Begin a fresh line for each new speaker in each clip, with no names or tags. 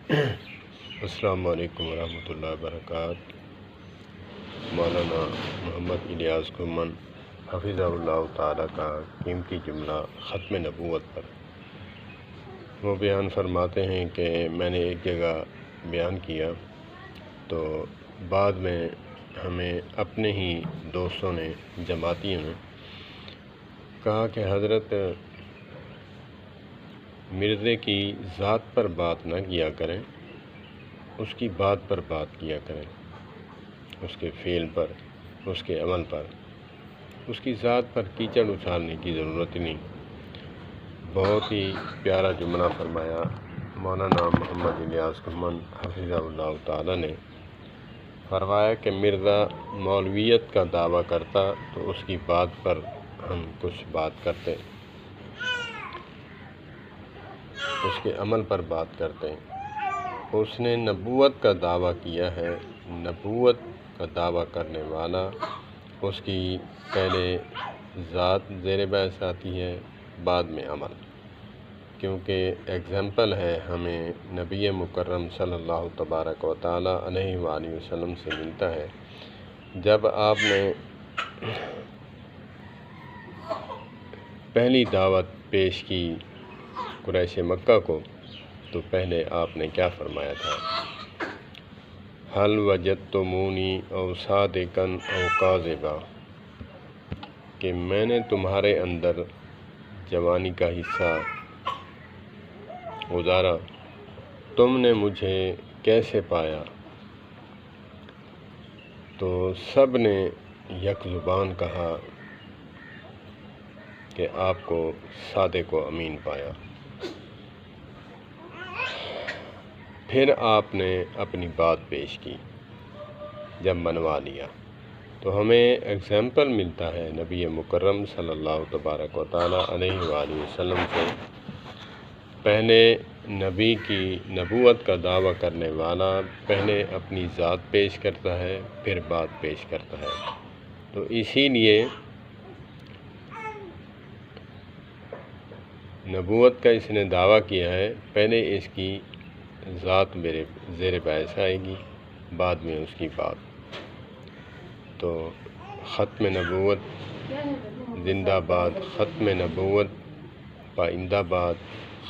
السلام علیکم ورحمۃ اللہ وبرکاتہ۔ مولانا محمد الیاس گھمن حفظہ اللہ تعالیٰ کا قیمتی جملہ ختم نبوت پر۔ وہ بیان فرماتے ہیں کہ میں نے ایک جگہ بیان کیا تو بعد میں ہمیں اپنے ہی دوستوں نے، جماعتیوں نے کہا کہ حضرت مرزے کی ذات پر بات نہ کیا کریں، اس کی بات پر بات کیا کریں، اس کے فعل پر، اس کے عمل پر، اس کی ذات پر کیچڑ اچھالنے کی ضرورت ہی نہیں۔ بہت ہی پیارا جملہ فرمایا مولانا محمد الیاس گھمن حفظہ اللہ تعالیٰ نے۔ فرمایا کہ مرزا مولویت کا دعویٰ کرتا تو اس کی بات پر ہم کچھ بات کرتے، اس کے عمل پر بات کرتے ہیں۔ اس نے نبوت کا دعویٰ کیا ہے، نبوت کا دعویٰ کرنے والا، اس کی پہلے ذات زیر بحث آتی ہے، بعد میں عمل، کیونکہ ایگزامپل ہے ہمیں نبی مکرم صلی اللہ تبارک و تعالیٰ علیہ وآلہ وسلم سے ملتا ہے۔ جب آپ نے پہلی دعوت پیش کی قریش مکہ کو تو پہلے آپ نے کیا فرمایا تھا؟ حل وجدتمونی او صادقا او کاذبا، کہ میں نے تمہارے اندر جوانی کا حصہ گزارا، تم نے مجھے کیسے پایا؟ تو سب نے یک زبان کہا کہ آپ کو صادق و امین پایا۔ پھر آپ نے اپنی بات پیش کی، جب منوا لیا تو ہمیں ایگزامپل ملتا ہے نبی مکرم صلی اللہ تبارک و تعالیٰ علیہ وآلہ وسلم سے۔ پہلے نبی کی نبوت کا دعویٰ کرنے والا پہلے اپنی ذات پیش کرتا ہے، پھر بات پیش کرتا ہے۔ تو اسی لیے نبوت کا اس نے دعویٰ کیا ہے، پہلے اس کی ذات زیر بحث آئے گی، بعد میں اس کی بات۔ تو ختم نبوت زندہ باد، ختم نبوت پائندہ باد،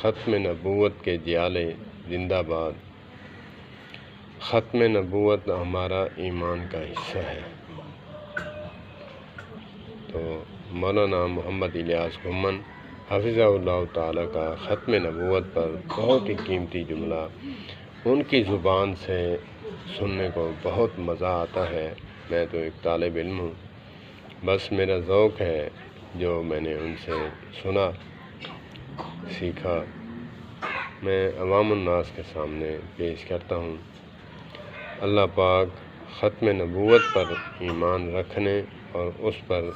ختم نبوت کے جیالے زندہ باد۔ ختم نبوت ہمارا ایمان کا حصہ ہے۔ تو مولانا محمد الیاس گھمن حفظہ اللہ تعالیٰ کا ختم نبوت پر بہت ہی قیمتی جملہ، ان کی زبان سے سننے کو بہت مزہ آتا ہے۔ میں تو ایک طالب علم ہوں، بس میرا ذوق ہے جو میں نے ان سے سنا، سیکھا، میں عوام الناس کے سامنے پیش کرتا ہوں۔ اللہ پاک ختم نبوت پر ایمان رکھنے اور اس پر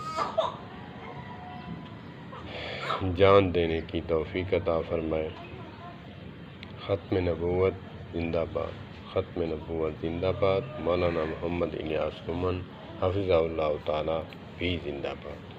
جان دینے کی توفیق عطا فرمائے۔ ختم نبوت زندہ باد، ختم نبوت زندہ باد۔ مولانا محمد الیاس گھمن حفظہ اللہ تعالیٰ بھی زندہ باد۔